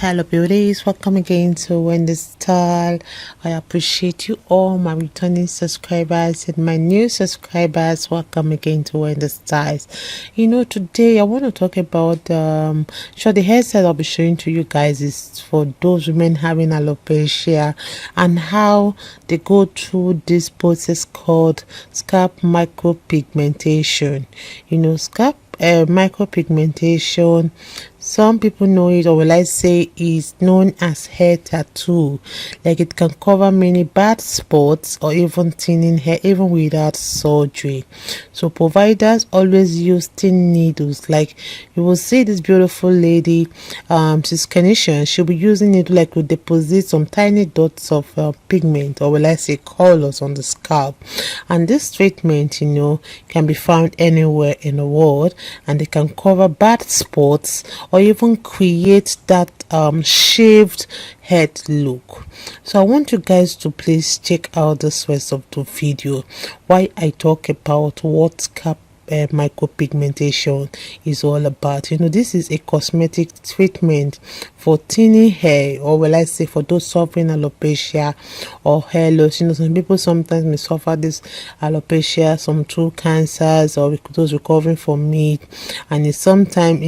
Hello beauties, welcome again to Wendy Style. I appreciate you all, my returning subscribers and my new subscribers. Welcome again to Wendy Styles. Today I want to talk about the hairstyle I'll be showing to you guys is for those women having alopecia and how they go through this process called scalp micropigmentation. Scalp micropigmentation, some people know it, or will I say is known as hair tattoo. Like, it can cover many bad spots or even thinning hair even without surgery. So providers always use thin needles. Like, you will see this beautiful lady, she's Canadian, she'll be using it like to deposit some tiny dots of pigment, or will I say colors, on the scalp. And this treatment can be found anywhere in the world, and they can cover bad spots or even create that shaved head look. So I want you guys to please check out this rest of the video while I talk about what scalp micropigmentation is all about. This is a cosmetic treatment for thinning hair, or will I say for those suffering alopecia or hair loss. Some people sometimes may suffer this alopecia, some through cancers or those recovering from it, and it's sometimes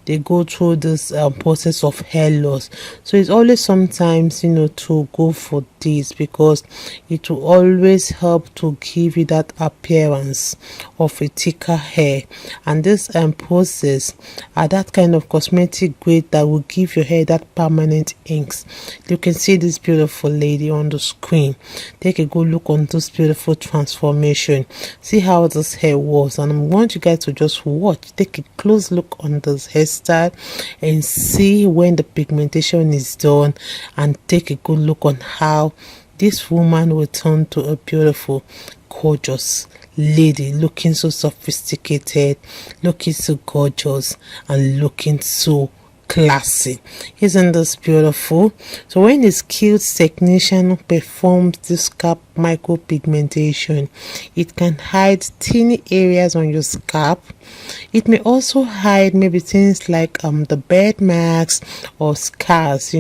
they go through this process of hair loss. So it's always sometimes to go for this, because it will always help to give you that appearance of a thicker hair. And this process are that kind of cosmetic grade that will give your hair that permanent inks. You can see this beautiful lady on the screen. Take a good look on this beautiful transformation. See how this hair was, and I want you guys to just watch, take a close look on this hairstyle and see when the pigmentation is done, and take a good look on how this woman will turn to a beautiful, gorgeous lady, looking so sophisticated, looking so gorgeous, and looking so classy. Isn't this beautiful? So when a skilled technician performs this scalp micropigmentation, it can hide thin areas on your scalp. It may also hide maybe things like the bird marks or scars,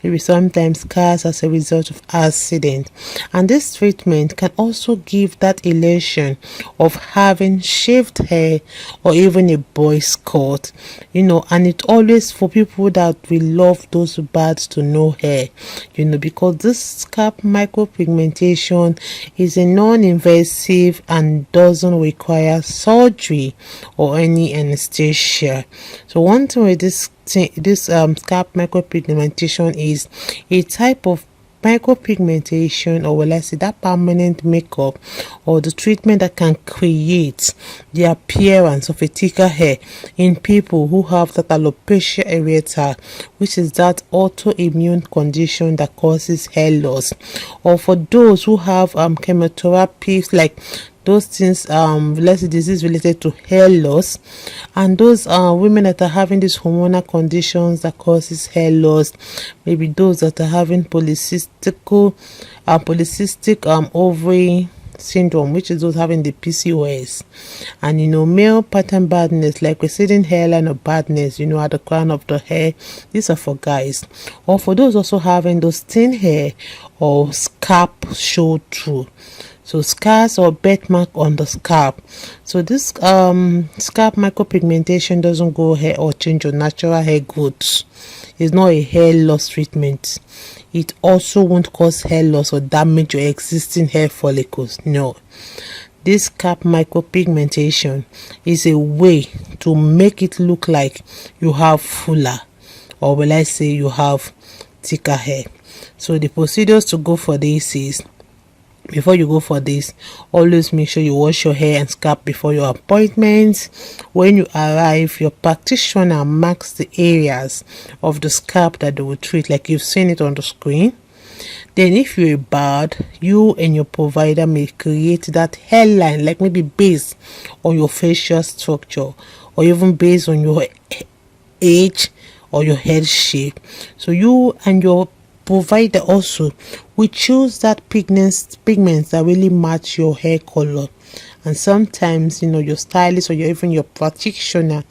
maybe sometimes scars as a result of accident. And this treatment can also give that illusion of having shaved hair or even a boy's cut, and it always for people that will love those bad to no hair, because this scalp micropigmentation is a non-invasive and doesn't require surgery or any anesthesia. So one thing with this scalp micropigmentation is a type of micropigmentation, or will I say that permanent makeup or the treatment that can create the appearance of a thicker hair in people who have that alopecia areata, which is that autoimmune condition that causes hair loss, or for those who have chemotherapies, like those things, let's say disease related to hair loss, and those women that are having these hormonal conditions that causes hair loss, maybe those that are having polycystic ovary syndrome, which is those having the PCOS, and male pattern baldness, like receding hairline or baldness at the crown of the hair. These are for guys, or for those also having those thin hair or scalp show through. So scars or birthmark on the scalp. So this scalp micropigmentation doesn't go hair or change your natural hair growth. It's not a hair loss treatment. It also won't cause hair loss or damage your existing hair follicles. No. This scalp micropigmentation is a way to make it look like you have fuller, or will I say you have thicker hair. So the procedures to go for this is, before you go for this, always make sure you wash your hair and scalp before your appointment. When you arrive, your practitioner marks the areas of the scalp that they will treat, like you've seen it on the screen. Then if you're bald, you and your provider may create that hairline, like maybe based on your facial structure or even based on your age or your head shape. So you and your provider also we choose that pigments that really match your hair color. and sometimes your stylist or even your practitioner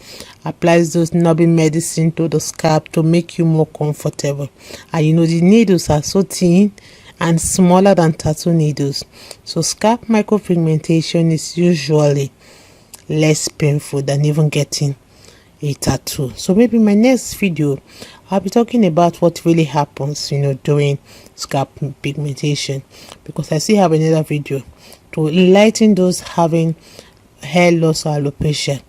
applies those numbing medicine to the scalp to make you more comfortable. And the needles are so thin and smaller than tattoo needles, so scalp micropigmentation is usually less painful than even getting a tattoo. So maybe my next video I'll be talking about what really happens during scalp pigmentation, because I still have another video to enlighten those having hair loss or alopecia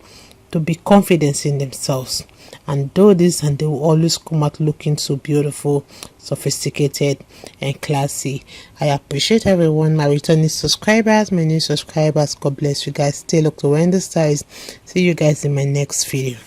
to be confident in themselves and do this, and they will always come out looking so beautiful, sophisticated and classy. I appreciate everyone, my returning subscribers, my new subscribers. God bless you guys. Stay locked to Wendy Styles. See you guys in my next video.